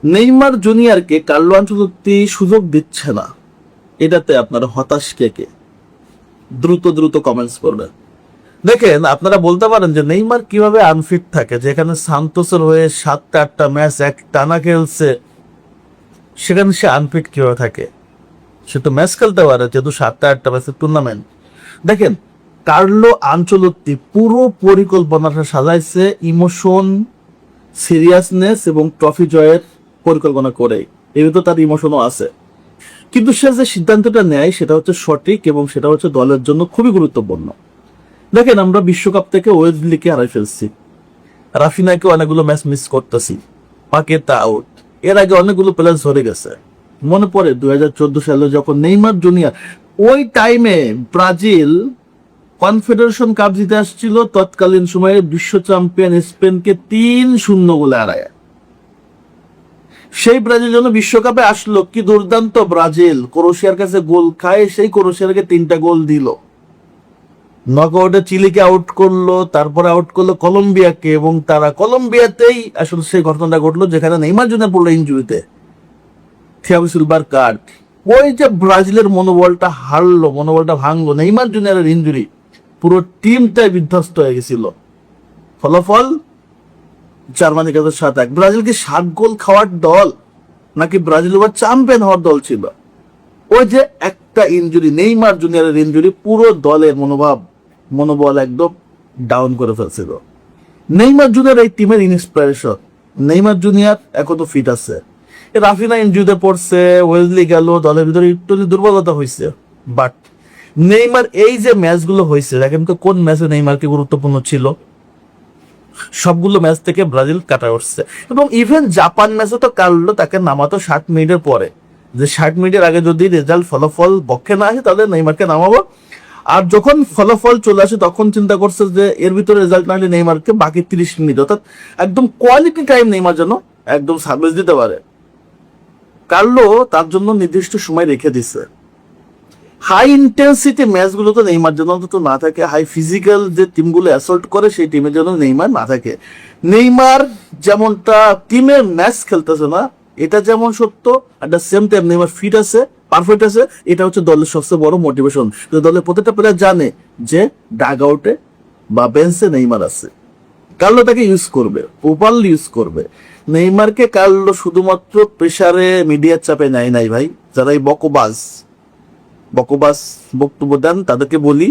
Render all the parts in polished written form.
Neymar জুনিয়রকে Carlo Ancelotti সুযোগ দিচ্ছে না, এটাতে আপনারা হতাশ কে কে? দ্রুত কমেন্টস করবেন। দেখেন, আপনারা বলতে পারেন যে নেইমার কিভাবে আনফিট থাকে, যেখানে সান্তোসের হয়ে 7-8টা ম্যাচ এক টানা খেলছে, সেখানে সে আনফিট কিভাবে থাকে? সে তো ম্যাচ খেলতে পারে, যেহেতু 7-8টা ম্যাচের টুর্নামেন্ট। দেখেন, কার্লো আনচেলত্তি পুরো পরিকল্পনাটা সাজাইছে ইমোশন, সিরিয়াসনেস এবং ট্রফি জয়ের পরিকল্পনা করে। এর ভিতর তার ইমোশনও আছে, কিন্তু সে যে সিদ্ধান্তটা নেয় সেটা হচ্ছে সঠিক এবং সেটা হচ্ছে দলের জন্য খুবই গুরুত্বপূর্ণ। দেখেন, আমরা বিশ্বকাপ থেকে ওয়েজলিকে হারাই ফেলছি, রাফিনাকে অনেকগুলো ম্যাচ মিস করতেছি, পাকেতা আউট, এর আগে অনেকগুলো প্লেয়ার ঝরে গেছে। মনে পড়ে 2014 সালে যখন নেইমার জুনিয়র, ওই টাইমে ব্রাজিল কনফেডারেশন কাপ জিতে আসছিল, তৎকালীন সময়ে বিশ্ব চ্যাম্পিয়ন স্পেনকে 3-0 গোলে হারায়। সেই ব্রাজিল জন্য বিশ্বকাপে আসলো, কি দুর্দান্ত ব্রাজিল, ক্রোয়েশিয়ার কাছে গোল খায়, সেই ক্রোয়েশিয়াকে 3টা গোল দিল। নকআউটে চিলিকে আউট করলো, তারপরে আউট করলো কলম্বিয়াকে, এবং তারা কলম্বিয়াতেই আসলে সেই ঘটনাটা ঘটলো যেখানে নেইমার জুনিয়র পড়লো ইনজুরিতে, থিয়াগো সিলভার কার্ড। ওই যে ব্রাজিলের মনোবলটা হারলো, মনোবলটা ভাঙলো, নেইমার জুনিয়রের ইনজুরি, পুরো টিমটাই বিধ্বস্ত হয়ে গেছিল। ফলাফল জার্মানির কাছে 7-1। ব্রাজিল কি 7 গোল খাওয়ার দল, নাকি ব্রাজিল ওভার চ্যাম্পিয়ন হওয়ার দল ছিল? ওই যে একটা ইনজুরি, নেইমার জুনিয়রের ইনজুরি, পুরো দলের মনোবল একদম ডাউন করে ফেলছিল। নেইমার জুনিয়র এই টিমের ইন্সপিরেশন। নেইমার জুনিয়র এখনো ফিট আছে, রাফিনা ইনজুরিতে পড়ছে, ওয়েজলি গেল, দলের ভিতরে একটু দুর্বলতা হয়েছে। বাট নেইমার এই যে ম্যাচগুলো হয়েছে, দেখেন তো কোন ম্যাচে নেইমারকে গুরুত্বপূর্ণ ছিল, সবগুলো ম্যাচ থেকে ব্রাজিল কাটা উঠছে। এবং ইভেন জাপান ম্যাচে তো কার্লো তাকে নামাতো 60 মিনিটের পরে, যে 60 মিনিটের আগে যদি রেজাল্ট ফলাফল পক্ষে না আসে তাহলে নেইমারকে নামাবো। আর যখন ফলাফল চলে আসে তখন চিন্তা করছে যে এর ভিতরে রেজাল্ট না হলে নেইমারকে বাকি 30 মিনিট, অর্থাৎ একদম কোয়ালিটি টাইম নেইমার যেন একদম সার্ভিস দিতে পারে। কার্লো তার জন্য নির্দিষ্ট সময় রেখে দিছে। হাই ইন্টেন্সিটি ম্যাচগুলো তো নেইমার জন্য অন্তত না থাকে, হাই ফিজিক্যাল যে টিমগুলো অ্যাসল্ট করে সেই টিমের জন্য নেইমার না থাকে। নেইমার যেমনটা টিমের ম্যাচ খেলতেছে না, এটা যেমন সত্য, at the same time Neymar fit আছে, পারফেক্ট আছে, এটা হচ্ছে দলের সবচেয়ে বড় মোটিভেশন। দলের প্রত্যেকটা প্লেয়ার জানে যে ডাগ আউটে বা বেঞ্চে নেইমার আছে, কার্লো তাকে ইউজ করবে, প্রপারলি ইউজ করবে। নেইমারকে কার্লো শুধুমাত্র প্রেসারে, মিডিয়ার চাপে নেয় নাই ভাই। যারা এই বকবাস বক্তব্য দেন তাদেরকে বলি,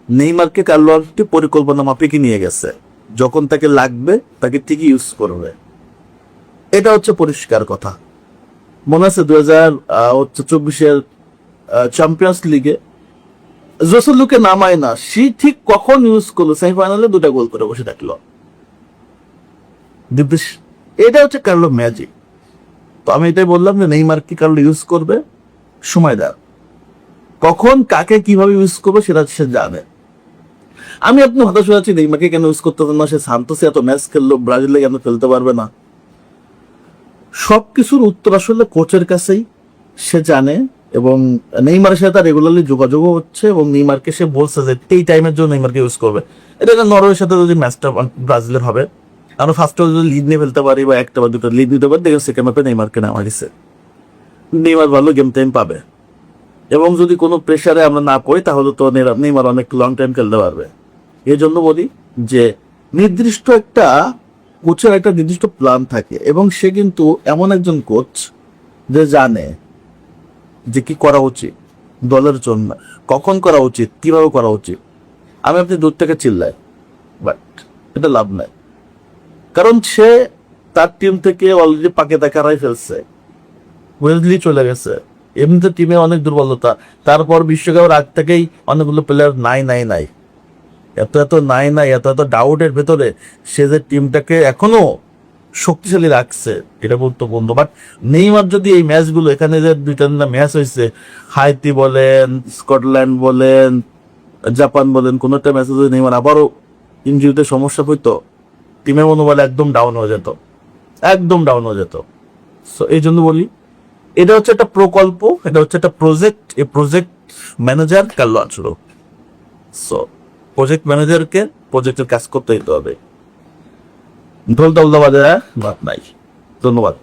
নেইমারকে কার্লো একটি পরিকল্পনা মাফিকই নিয়ে গেছে, যখন তাকে লাগবে তাকে ঠিকই ইউজ করবে। এটা হচ্ছে পরিষ্কার কথা। মনে আছে 2024 চ্যাম্পিয়ন্স লিগে জোসেলুকে নামায় না, সে ঠিক কখন ইউজ করলো, সেমিফাইনালে 2টা গোল করে বসে থাকলো। এটা হচ্ছে কার্লো ম্যাজিক। তো আমি এটাই বললাম যে নেইমারকে কার্লো ইউজ করবে, সময় দেয়, কখন কাকে কিভাবে ইউজ করবে সেটা সে জানে। আমি আপনি হতাশ হয়ে আছি নেইমারকে কেন ইউজ করতে পারবে না, সে সান্তোসে এত ম্যাচ খেললো, ব্রাজিলে কেন খেলতে পারবে না? সবকিছুর উত্তর আসলে কোচের কাছেই, সে জানে। এবং নেইমারের সাথে তার রেগুলারলি যোগাযোগও হচ্ছে, এবং নেইমারকে সে বলছে যে এই টাইমের জন্য নেইমারকে ইউজ করবে। এটা নরওয়ের সাথে যদি ম্যাচটা ব্রাজিলের হবে, আমরা ফার্স্টে যদি লিড নিয়ে ফেলতে পারি বা একটা বা দুটো লিড নিতে পারি, দেখেন সেকেন্ড ম্যাপে নেইমারকে নামা দিচ্ছে, নেইমার ভালো গেম টাইম পাবে। এবং যদি কোনো প্রেসারে আমরা না পড়ি তাহলে তো নেইমার অনেক লং টাইম খেলতে পারবে। এই জন্য বলি যে নির্দিষ্ট একটা কোচের একটা নির্দিষ্ট প্ল্যান থাকে, এবং সে কিন্তু এমন একজন কোচ যে জানে যে কি করা উচিত দলের জন্য, কখন করা উচিত, কিভাবে করা উচিত। আমি আপনি দূর থেকে চিল্লাই, বাট এটা লাভ নাই, কারণ সে তার টিম থেকে অলরেডি পাকেতা হারাই ফেলছে, ওয়েজলি চলে গেছে, এমনিতে টিমে অনেক দুর্বলতা। তারপর বিশ্বকাপের আগ থেকেই অনেকগুলো প্লেয়ার নাই এত ডাউটের ভেতরে সে যে টিমটাকে এখনো শক্তিশালী রাখছে, এটা গুরুত্বপূর্ণ। বাট নেইমার যদি এই ম্যাচগুলো, এখানে যে 2টা ম্যাচ হয়েছে, হাইতি বলেন, স্কটল্যান্ড বলেন, জাপান বলেন, কোনো একটা ম্যাচে যদি নেইমার আবারও ইনজুরিতে সমস্যা হইতো, টিমের মনোবল একদম ডাউন হয়ে যেত। সো এই জন্য বলি, এটা হচ্ছে একটা প্রকল্প, এটা হচ্ছে একটা প্রজেক্ট। এই project manager Carlo Ancelotti. So project ম্যানেজারকে প্রজেক্টের কাজ করতে দিতে হবে, ঢোল তবলা বাজায় বাদ নাই। ধন্যবাদ।